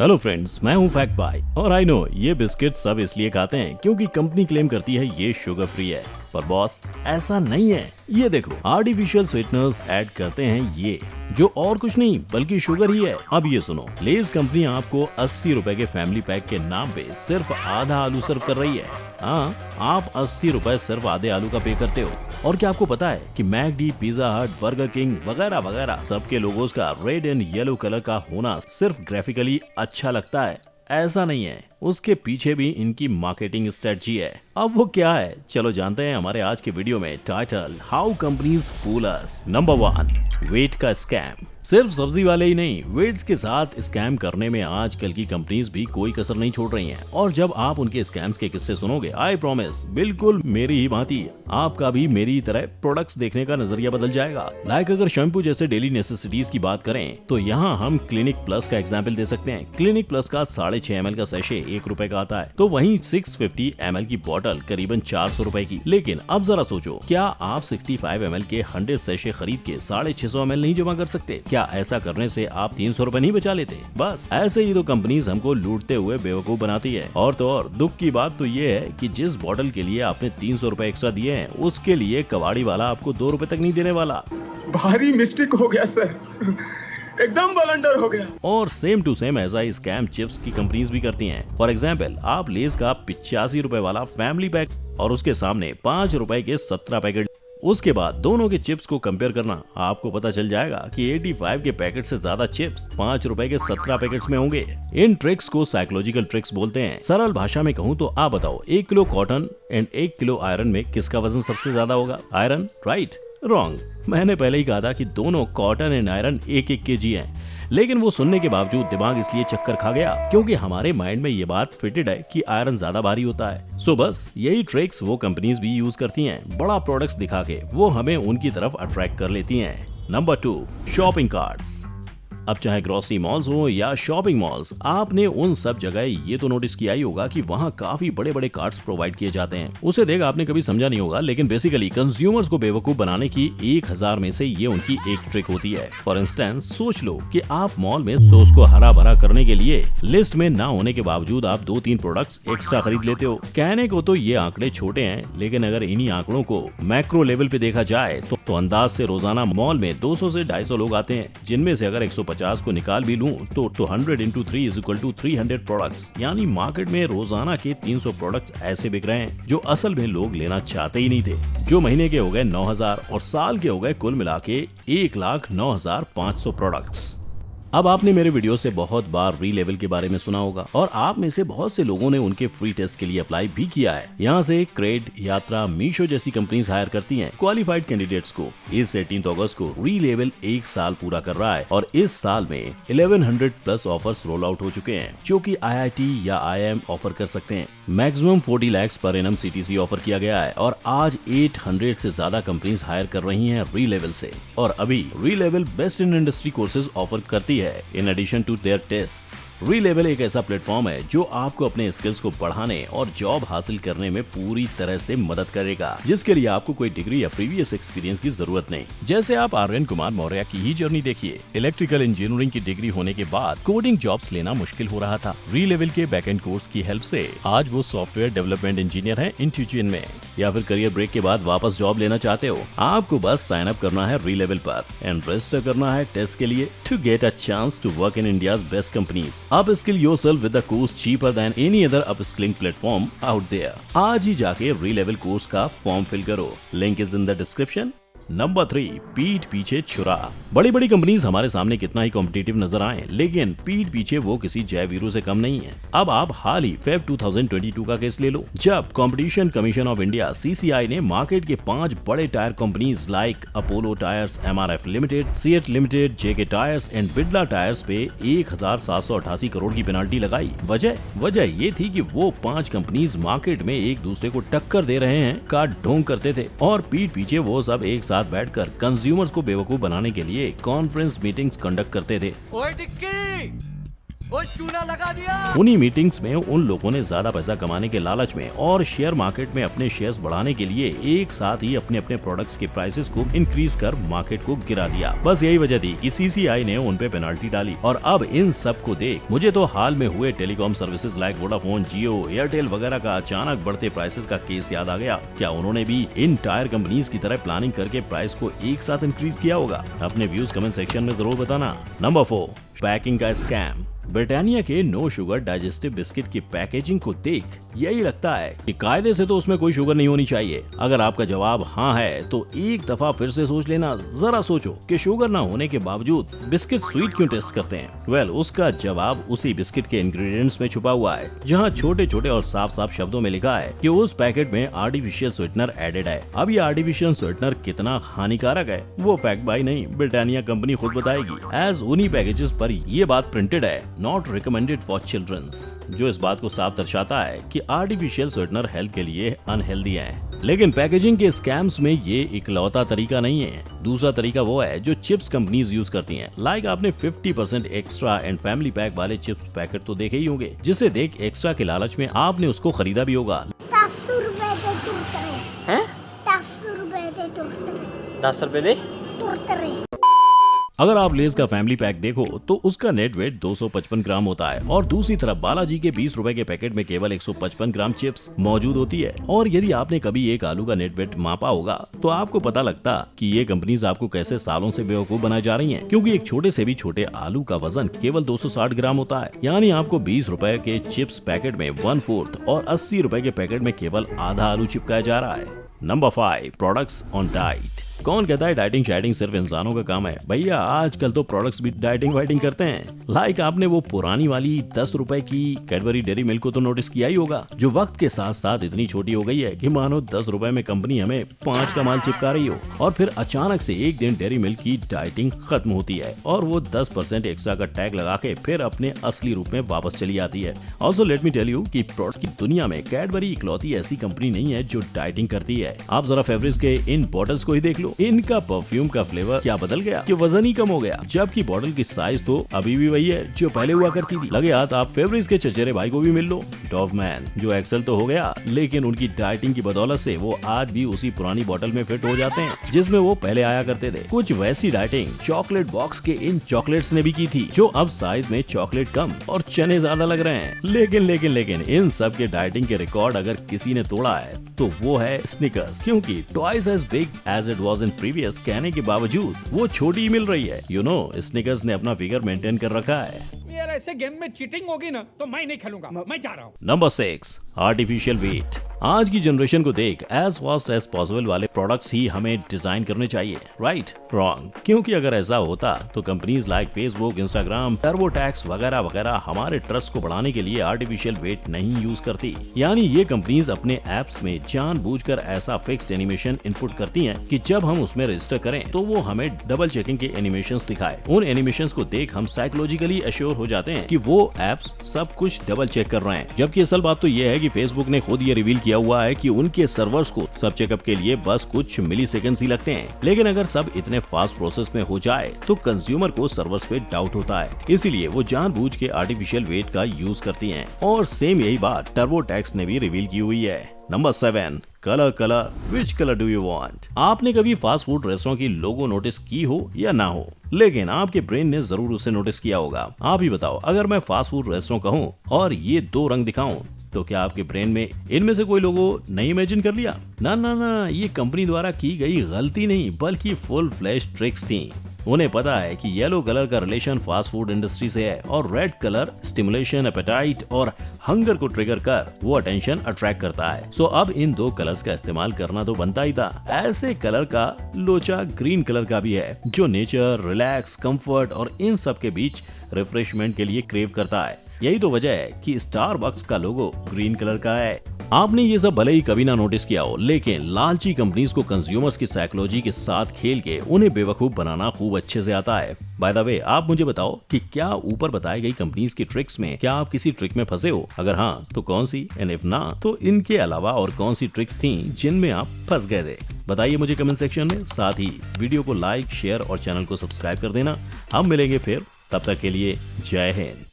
Hello friends, मैं हूं fact भाई और आई नो ये बिस्किट सब इसलिए खाते हैं क्योंकि कंपनी क्लेम करती है ये शुगर फ्री है। पर बॉस, ऐसा नहीं है। ये देखो, आर्टिफिशियल स्वीटनर्स ऐड करते हैं ये, जो और कुछ नहीं बल्कि शुगर ही है। अब ये सुनो, लेज कंपनी आपको 80 रुपए के फैमिली पैक के नाम पे सिर्फ आधा आलू सर्व कर रही है। हाँ, आप 80 रुपए सिर्फ आधे आलू का पे करते हो। और क्या आपको पता है कि मैकडी, पिज्जा हट, बर्गर किंग वगैरह वगैरह सबके लोगोस का रेड एंड येलो कलर का होना सिर्फ ग्राफिकली अच्छा लगता है? ऐसा नहीं है, उसके पीछे भी इनकी मार्केटिंग स्ट्रेटजी है। अब वो क्या है, चलो जानते हैं हमारे आज के वीडियो में। Title, how companies fool us. Number 1, weight का स्कैम। सिर्फ सब्जी वाले ही नहीं, वेट्स के साथ स्कैम करने में आजकल की कंपनीज भी कोई कसर नहीं छोड़ रही हैं। और जब आप उनके स्कैम्स के किस्से सुनोगे, आई प्रॉमिस, बिल्कुल मेरी ही भांति आपका भी मेरी तरह प्रोडक्ट्स देखने का नजरिया बदल जाएगा। लाइक अगर शैम्पू जैसे डेली नेसेसिटीज की बात करें तो यहाँ हम क्लिनिक प्लस का एग्जाम्पल दे सकते हैं। क्लिनिक प्लस का 6.5 ml का सैशे 1 रुपए का आता है, तो वहीं 650 ml की बोतल करीबन 400 रुपए की। लेकिन अब जरा सोचो, क्या आप 65 ml के 100 सैशे खरीद के 650 ml नहीं जमा कर सकते? क्या ऐसा करने से आप 300 रुपए नहीं बचा लेते? बस ऐसे ही तो कंपनीज हमको लूटते हुए बेवकूफ बनाती है। और तो और दुख की बात तो ये है कि जिस बोतल के लिए आपने 300 रुपए एक्स्ट्रा दिए हैं, उसके लिए कबाड़ी वाला आपको 2 रुपए तक नहीं देने वाला। भारी मिस्टेक हो गया सर, एकदम ब्लंडर हो गया। और सेम टू सेम ऐसा ही स्कैम चिप्स की कंपनीज भी करती हैं। फॉर एग्जाम्पल, आप लेज का 85 रुपए वाला फैमिली पैक और उसके सामने 5 रुपए के 17 पैकेट, उसके बाद दोनों के चिप्स को कंपेयर करना, आपको पता चल जाएगा कि 85 के पैकेट से ज्यादा चिप्स 5 रुपए के 17 पैकेट्स में होंगे। इन ट्रिक्स को साइकोलॉजिकल ट्रिक्स बोलते हैं। सरल भाषा में कहूँ तो आप बताओ, 1 kilo cotton and 1 kilo iron में किसका वजन सबसे ज्यादा होगा? Iron, right? रॉन्ग। मैंने पहले ही कहा था कि दोनों कॉटन एंड आयरन 1-1 kg हैं। लेकिन वो सुनने के बावजूद दिमाग इसलिए चक्कर खा गया क्योंकि हमारे माइंड में ये बात फिटेड है कि आयरन ज्यादा भारी होता है। सो बस यही ट्रिक्स वो कंपनीज भी यूज करती हैं। बड़ा प्रोडक्ट्स दिखा के वो हमें उनकी तरफ अट्रैक्ट कर लेती हैं। Number 2, shopping carts. अब चाहे ग्रोसरी मॉल्स हो या शॉपिंग मॉल्स, आपने उन सब जगह ये तो नोटिस किया ही होगा कि वहाँ काफी बड़े बड़े कार्ट्स प्रोवाइड किए जाते हैं। उसे देख आपने कभी समझा नहीं होगा, लेकिन बेसिकली कंज्यूमर्स को बेवकूफ बनाने की 1000 में से ये उनकी एक ट्रिक होती है। फॉर इंस्टेंस, सोच लो कि आप मॉल में सॉस को हरा भरा करने के लिए लिस्ट में ना होने के बावजूद आप 2-3 प्रोडक्ट्स एक्स्ट्रा खरीद लेते हो। कहने को तो ये आंकड़े छोटे हैं, लेकिन अगर इन्हीं आंकड़ों को मैक्रो लेवल पे देखा जाए तो अंदाज से रोजाना मॉल में 200 से 250 लोग आते हैं, जिनमें से अगर 150 को निकाल भी लूं तो 100 into 3 = 300 प्रोडक्ट्स। यानी मार्केट में रोजाना के 300 प्रोडक्ट्स ऐसे बिक रहे हैं जो असल में लोग लेना चाहते ही नहीं थे, जो महीने के हो गए 9000 और साल के हो गए कुल मिला के 1,09,500 प्रोडक्ट्स। अब आपने मेरे वीडियो से बहुत बार री लेवल के बारे में सुना होगा और आप में से बहुत से लोगों ने उनके फ्री टेस्ट के लिए अप्लाई भी किया है। यहाँ से क्रेड, यात्रा, मीशो जैसी कंपनीज हायर करती हैं क्वालिफाइड कैंडिडेट्स को। इस 18 अगस्त को री लेवल 1 साल पूरा कर रहा है और इस साल में 1100 प्लस ऑफर्स रोल आउट हो चुके हैं, जो कि IIT या IIM ऑफर कर सकते हैं। Maximum 40 lakhs per annum CTC offer किया गया है और आज 800 से ज्यादा कंपनीज हायर कर रही हैं री लेवल से। और अभी Relevel best in industry courses offer करती है in addition to their tests. Relevel एक ऐसा प्लेटफॉर्म है जो आपको अपने स्किल्स को बढ़ाने और जॉब हासिल करने में पूरी तरह से मदद करेगा, जिसके लिए आपको कोई डिग्री या प्रीवियस एक्सपीरियंस की जरूरत नहीं। जैसे आप आर्यन कुमार मौर्य की ही जर्नी देखिए। इलेक्ट्रिकल इंजीनियरिंग की डिग्री होने के बाद कोडिंग जॉब्स लेना मुश्किल हो रहा था। री लेवल के बैकएंड कोर्स की हेल्प से आज वो सॉफ्टवेयर डेवलपमेंट इंजीनियर है इंट्यूजन में। या फिर करियर ब्रेक के बाद वापस जॉब लेना चाहते हो, आपको बस साइन अप करना है री लेवल पर एंड रजिस्टर करना है टेस्ट के लिए to get a chance to work in India's best companies. Upskill yourself with a course cheaper than any other upskilling platform out there. आज ही जाके री लेवल कोर्स का फॉर्म फिल करो, link is in the description. Number 3, पीठ पीछे छुरा। बड़ी बड़ी कंपनीज हमारे सामने कितना ही कॉम्पिटिटिव नजर आए, लेकिन पीठ पीछे वो किसी जय वीरू से कम नहीं है। अब आप हाल ही फेब 2022 का केस ले लो, जब competition commission of India CCI ने मार्केट के 5 बड़े tyre companies like Apollo tyres, MRF limited, CEAT limited, JK tyres and Birla tyres पे 1788 करोड़ की पेनाल्टी लगाई। वजह ये थी कि वो 5 कंपनीज मार्केट में एक दूसरे को टक्कर दे रहे हैं का ढोंग करते थे और पीठ पीछे वो सब एक साथ बैठकर कंज्यूमर्स को बेवकूफ बनाने के लिए कॉन्फ्रेंस मीटिंग्स कंडक्ट करते थे। ओए टिक्की, ओ चूना लगा दिया। उन्हीं मीटिंग्स में उन लोगों ने ज्यादा पैसा कमाने के लालच में और शेयर मार्केट में अपने शेयर्स बढ़ाने के लिए एक साथ ही अपने अपने प्रोडक्ट्स के प्राइसेस को इंक्रीज कर मार्केट को गिरा दिया। बस यही वजह थी कि सीसीआई ने उन पे पेनल्टी डाली। और अब इन सब को देख मुझे तो हाल में हुए टेलीकॉम सर्विसेज लाइक वोडाफोन, जियो, एयरटेल वगैरह का अचानक बढ़ते प्राइसेस का केस याद आ गया। क्या उन्होंने भी इन टायर कंपनीज की तरह प्लानिंग करके प्राइस को एक साथ इंक्रीज किया होगा? अपने व्यूज कमेंट सेक्शन में जरूर बताना। नंबर 4, पैकिंग का स्कैम। ब्रिटानिया के नो शुगर डाइजेस्टिव बिस्किट की पैकेजिंग को देख यही लगता है कि कायदे से तो उसमें कोई शुगर नहीं होनी चाहिए। अगर आपका जवाब हाँ है तो एक दफा फिर से सोच लेना। जरा सोचो कि शुगर ना होने के बावजूद बिस्किट स्वीट क्यों टेस्ट करते हैं? वेल, उसका जवाब उसी बिस्किट के इंग्रेडिएंट्स में छुपा हुआ है, जहाँ छोटे छोटे और साफ साफ शब्दों में लिखा है कि उस पैकेट में आर्टिफिशियल स्वीटनर एडेड है। अब ये आर्टिफिशियल स्वीटनर कितना हानिकारक है वो फैक्ट बाई नहीं, ब्रिटानिया कंपनी खुद बताएगी। एज उन्हीं पैकेजेस पर ये बात प्रिंटेड है, नॉट रिकमेंडेड फॉर चिल्ड्रंस, जो इस बात को साफ दर्शाता है कि आर्टिफिशियल स्वीटनर हेल्थ के लिए अनहेल्दी है। लेकिन पैकेजिंग के स्कैम्स में ये इकलौता तरीका नहीं है। दूसरा तरीका वो है जो चिप्स कंपनीज यूज करती हैं। लाइक आपने 50% एक्स्ट्रा एंड फैमिली पैक वाले चिप्स पैकेट तो देखे ही होंगे, जिसे देख एक्स्ट्रा के लालच में आपने उसको खरीदा भी होगा। 10 रुपए दे तुरतरे हैं? 10 रुपए दे तुरतरे 10 रुपए दे। तुरतरे। अगर आप लेज का फैमिली पैक देखो तो उसका नेट वेट 255 ग्राम होता है और दूसरी तरफ बालाजी के 20 रुपए के पैकेट में केवल 155 ग्राम चिप्स मौजूद होती है। और यदि आपने कभी एक आलू का नेट वेट मापा होगा तो आपको पता लगता कि ये कंपनीज आपको कैसे सालों से बेवकूफ बनाए जा रही हैं, क्योंकि एक छोटे से भी छोटे आलू का वजन केवल 260 ग्राम होता है। यानी आपको 20 रुपए के चिप्स पैकेट में 1/4 और 80 रुपए के पैकेट में केवल आधा आलू चिपकाया जा रहा है। Number 5, products on diet. कौन कहता है डाइटिंग शाइटिंग सिर्फ इंसानों का काम है? भैया आजकल तो प्रोडक्ट्स भी डाइटिंग वाइटिंग करते हैं। लाइक आपने वो पुरानी वाली 10 रुपए की कैडबरी डेयरी मिल्क को तो नोटिस किया ही होगा, जो वक्त के साथ साथ इतनी छोटी हो गई है कि मानो 10 रुपए में कंपनी हमें 5 का माल चिपका रही हो। और फिर अचानक से एक दिन डेयरी मिल्क की डाइटिंग खत्म होती है और वो 10% एक्स्ट्रा का टैग लगा के फिर अपने असली रूप में वापस चली आती है। Also let me tell you कि प्रोडक्ट्स की दुनिया में कैडबरी इकलौती ऐसी कंपनी नहीं है जो डाइटिंग करती है। आप जरा फेवरेज के इन बॉटल्स को ही देख लो, इनका परफ्यूम का फ्लेवर क्या बदल गया कि वजन ही कम हो गया, जबकि बॉटल की साइज तो अभी भी वही है जो पहले हुआ करती थी। लगे हाथ आप फेवरेज के चचेरे भाई को भी मिल लो, डॉगमैन, जो एक्सेल तो हो गया लेकिन उनकी डाइटिंग की बदौलत से वो आज भी उसी पुरानी बॉटल में फिट हो जाते हैं जिसमें वो पहले आया करते थे। कुछ वैसी डाइटिंग चॉकलेट बॉक्स के इन चॉकलेट्स ने भी की थी, जो अब साइज में चॉकलेट कम और चने ज्यादा लग रहे हैं। लेकिन इन सब के डाइटिंग के रिकॉर्ड अगर किसी ने तोड़ा है तो वो है स्निकर्स, क्योंकि twice as big as it was in previous कहने के बावजूद वो छोटी ही मिल रही है। स्निकर्स ने अपना फिगर मेंटेन कर रखा है। यार ऐसे गेम में चीटिंग होगी ना तो मैं नहीं खेलूंगा, मैं जा रहा हूँ। Number 6, artificial weight. आज की जनरेशन को देख एज फास्ट एज पॉसिबल वाले प्रोडक्ट्स ही हमें डिजाइन करने चाहिए, राइट? रॉन्ग, क्योंकि अगर ऐसा होता तो कंपनीज लाइक फेसबुक, इंस्टाग्राम, टर्बोटैक्स वगैरह वगैरह हमारे ट्रस्ट को बढ़ाने के लिए आर्टिफिशियल वेट नहीं यूज करती। यानी ये कंपनीज अपने एप्स में जानबूझकर ऐसा फिक्स्ड एनिमेशन इनपुट करती हैं कि जब हम उसमें रजिस्टर करें तो वो हमें डबल चेकिंग के एनिमेशंस दिखाए। उन एनिमेशंस को देख हम साइकोलॉजिकली एश्योर हो जाते हैं कि वो एप्स सब कुछ डबल चेक कर रहे हैं, जबकि असल बात तो ये है कि फेसबुक ने खुद ये रिवील किया हुआ है कि उनके सर्वर्स को सब चेकअप के लिए बस कुछ मिली सेकेंड्स ही लगते हैं। लेकिन अगर सब इतने फास्ट प्रोसेस में हो जाए तो कंज्यूमर को सर्वर्स पे डाउट होता है, इसीलिए वो जानबूझ के आर्टिफिशियल वेट का यूज करती हैं। और सेम यही बात टर्बोटैक्स ने भी रिवील की हुई है। Number 7, colour. Which colour do you want? आपने कभी फास्ट फूड रेस्टोरेंट की लोगो नोटिस की हो या ना हो, लेकिन आपके ब्रेन ने जरूर उसे नोटिस किया होगा। आप ही बताओ, अगर मैं फास्ट फूड रेस्टोरेंट कहूँ और ये 2 रंग दिखाऊं तो क्या आपके ब्रेन में इनमें से कोई लोगो नहीं इमेजिन कर लिया? ना, ये कंपनी द्वारा की गई गलती नहीं बल्कि फुल फ्लैश ट्रिक्स थी। उन्हें पता है कि येलो कलर का रिलेशन फास्ट फूड इंडस्ट्री से है और रेड कलर स्टिमुलेशन, एपेटाइट और हंगर को ट्रिगर कर वो अटेंशन अट्रैक्ट करता है। सो अब इन 2 कलर्स का इस्तेमाल करना तो बनता ही था। ऐसे कलर का लोचा ग्रीन कलर का भी है जो नेचर, रिलैक्स, कंफर्ट और इन सब के बीच रिफ्रेशमेंट के लिए क्रेव करता है। यही तो वजह है कि स्टारबक्स का लोगो ग्रीन कलर का है। आपने ये सब भले ही कभी ना नोटिस किया हो, लेकिन लालची कंपनीज को कंज्यूमर्स की साइकोलॉजी के साथ खेल के उन्हें बेवकूफ बनाना खूब अच्छे से आता है। बाय द वे, आप मुझे बताओ कि क्या ऊपर बताई गई कंपनीज की ट्रिक्स में क्या आप किसी ट्रिक में फंसे हो? अगर हाँ तो कौन सी, एंड इफ ना तो इनके अलावा और कौन सी ट्रिक्स थी जिनमें आप फंस गए थे? बताइए मुझे कमेंट सेक्शन में। साथ ही वीडियो को लाइक, शेयर और चैनल को सब्सक्राइब कर देना। हम मिलेंगे फिर, तब तक के लिए जय हिंद।